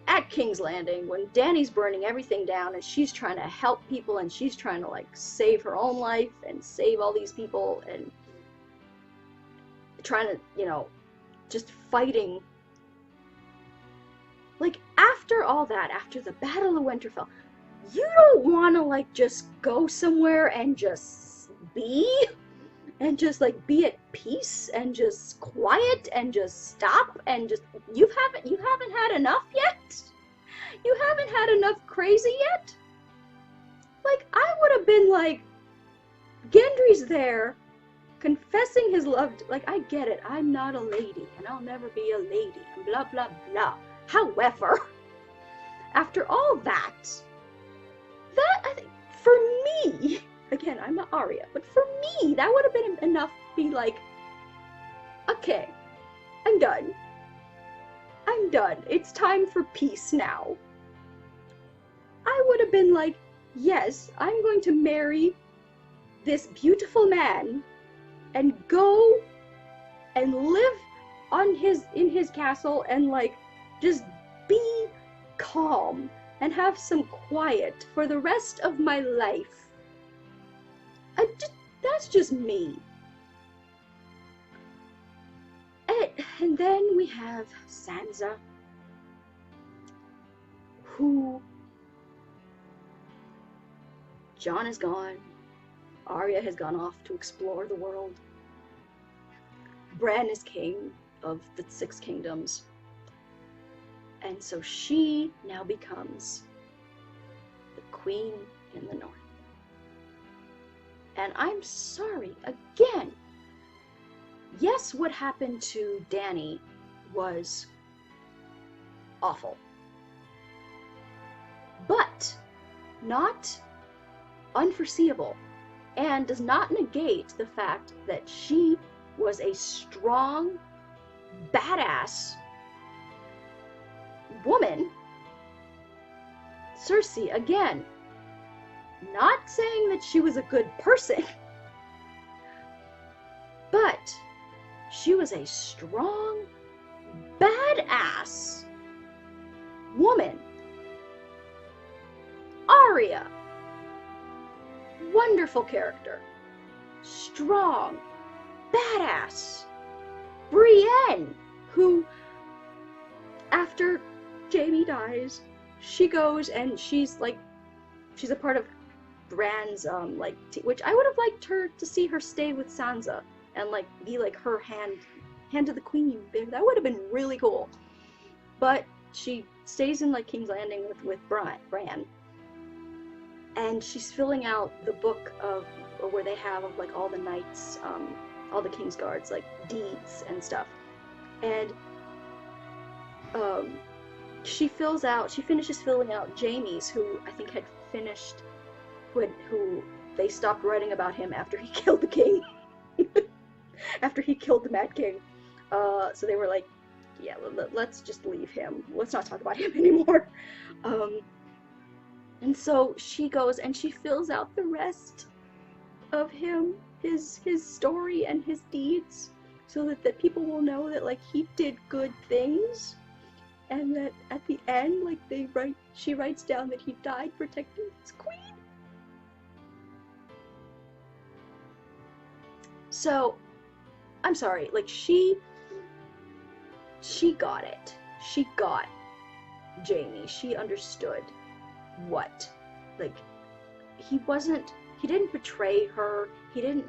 at King's Landing when Dany's burning everything down and she's trying to help people and she's trying to, like, save her own life and save all these people and trying to, you know, just fighting. Like, after all that, after the Battle of Winterfell, you don't want to, like, just go somewhere and just be, and just, like, be at peace and just quiet and just stop and just, you haven't had enough yet? You haven't had enough crazy yet? Like, I would have been like, Gendry's there, confessing his love, like, I get it, I'm not a lady, and I'll never be a lady, and blah, blah, blah. However, after all that, I think, for me, again, I'm not Arya, but for me, that would have been enough to be like, okay, I'm done. I'm done. It's time for peace now. I would have been like, yes, I'm going to marry this beautiful man and go and live in his castle and, like, just be calm and have some quiet for the rest of my life. That's just me. And then we have Sansa, who, Jon is gone, Arya has gone off to explore the world, Bran is king, the Six Kingdoms. And so she now becomes the Queen in the North. And I'm sorry, again, yes, what happened to Dany was awful. But not unforeseeable, and does not negate the fact that she was a strong, badass woman. Cersei, again, not saying that she was a good person, but she was a strong, badass woman. Arya, wonderful character, strong, badass. Brienne, who, after Jaime dies, she goes and she's a part of Bran's, which I would have liked her to see her stay with Sansa and, be, her hand to the queen. That would have been really cool. But she stays in, King's Landing with Bran. And she's filling out the book where they have all the knights, all the King's Guards, deeds and stuff. And she finishes filling out Jaime's, who I think had finished, who they stopped writing about him after he killed the king. After he killed the Mad King. So they were like, yeah, let's just leave him. Let's not talk about him anymore. And so she goes and she fills out the rest of him, his story and his deeds, so that people will know that he did good things, and that at the end she writes down that he died protecting his queen. So I'm sorry, she got it. She got Jaime. She understood what, he didn't betray her. He didn't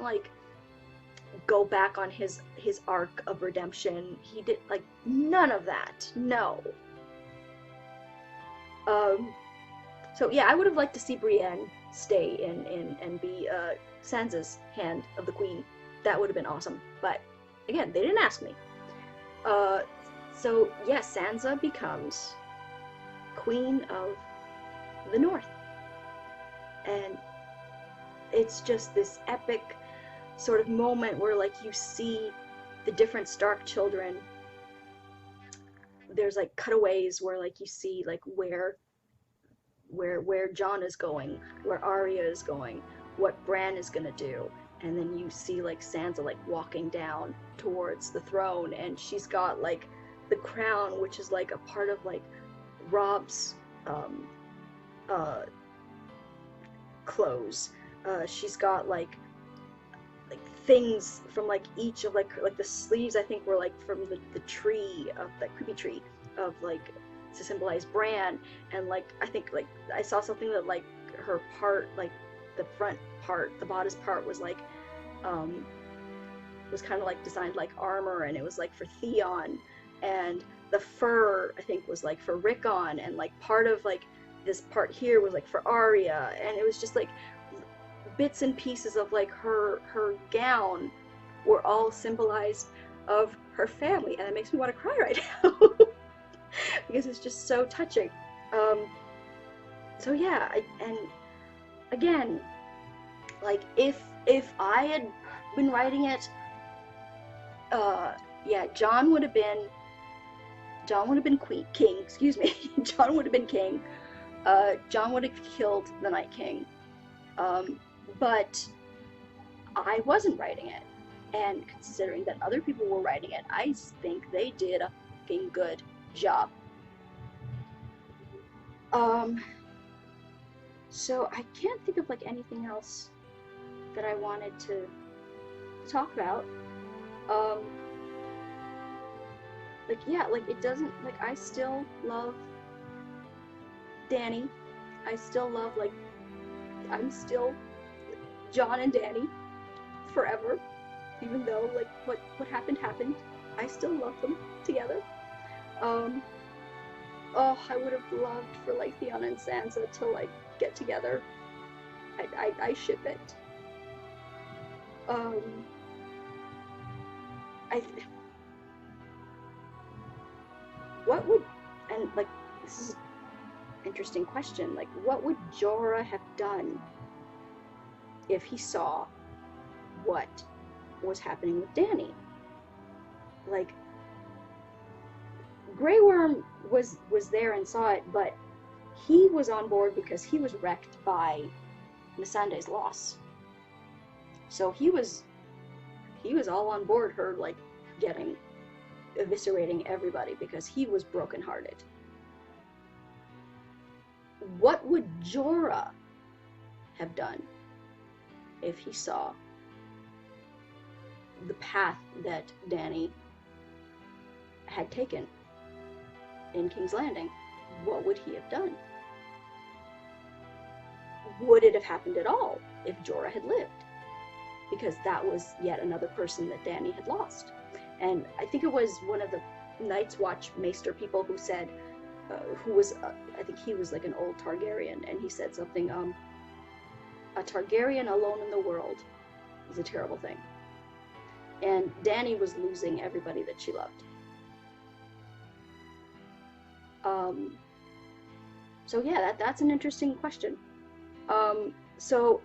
go back on his arc of redemption. He did none of that. No. So yeah, I would have liked to see Brienne stay in and be Sansa's hand of the queen. That would have been awesome. But again, they didn't ask me. So yeah, Sansa becomes Queen of the North. And it's just this epic sort of moment where you see the different Stark children. There's cutaways where you see where Jon is going, where Arya is going, what Bran is gonna do, and then you see Sansa walking down towards the throne, and she's got the crown, which is a part of Robb's clothes. She's got things from each of the sleeves, I think, were from the tree of that creepy tree of to symbolize Bran, and I think I saw something that her part, the front part, the bodice part was was kind of designed like armor, and it was for Theon, and the fur I think was for Rickon, and part of this part here was for Arya, and it was just bits and pieces of her gown were all symbolized of her family, and it makes me want to cry right now because it's just so touching. So yeah, and again, if I had been writing it, yeah, Jon would have been king, excuse me. Jon would have been king. Jon would have killed the Night King. But I wasn't writing it, and considering that other people were writing it, I think they did a fucking good job. So I can't think of anything else that I wanted to talk about. Yeah, it doesn't, I still love Dany. I still love, I'm still Jon and Dany forever, even though what happened happened. I still love them together. Oh, I would have loved for like Fiona and Sansa to like get together. I ship it. Um, I what would, and like this is an interesting question. Like, what would Jorah have done if he saw what was happening with Dany? Like, Grey Worm was there and saw it, but he was on board because he was wrecked by Missandei's loss. So he was all on board her like eviscerating everybody because he was brokenhearted. What would Jorah have done if he saw the path that Dany had taken in King's Landing? What would he have done? Would it have happened at all if Jorah had lived? Because that was yet another person that Dany had lost. And I think it was one of the Night's Watch Maester people who said, I think he was like an old Targaryen, and he said something, a Targaryen alone in the world is a terrible thing. And Dany was losing everybody that she loved. So yeah, that's an interesting question. So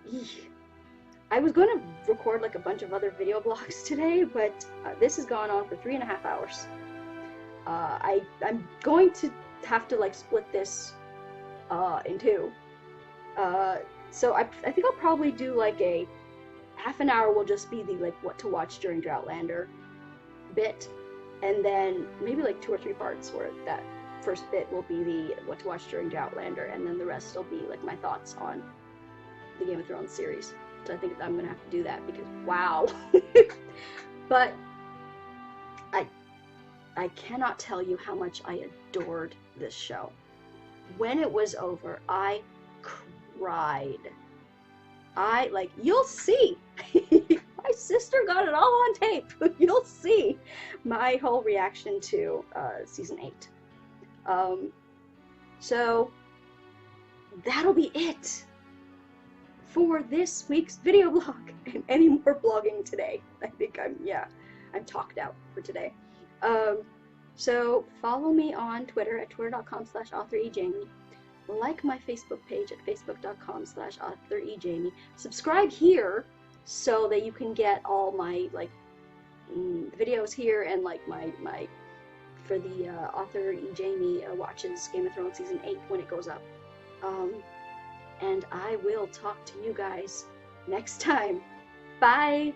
I was going to record like a bunch of other video blogs today, but this has gone on for 3.5 hours. I'm going to have to like split this in two. So I think I'll probably do like a half an hour will just be the like what to watch during Droughtlander bit, and then maybe like 2 or 3 parts where that first bit will be the what to watch during Droughtlander, and then the rest will be like my thoughts on the Game of Thrones series. So I think I'm gonna have to do that because wow. But I cannot tell you how much I adored this show. When it was over, I cried. You'll see. My sister got it all on tape. You'll see my whole reaction to season 8. So that'll be it for this week's video blog. And any more blogging today. I think I'm talked out for today. So follow me on Twitter at twitter.com/authorejamie. Like my Facebook page at facebook.com/authorejamie. Subscribe here so that you can get all my like videos here, and like my for the Author E. Jamie watches Game of Thrones season 8 when it goes up. And I will talk to you guys next time. Bye!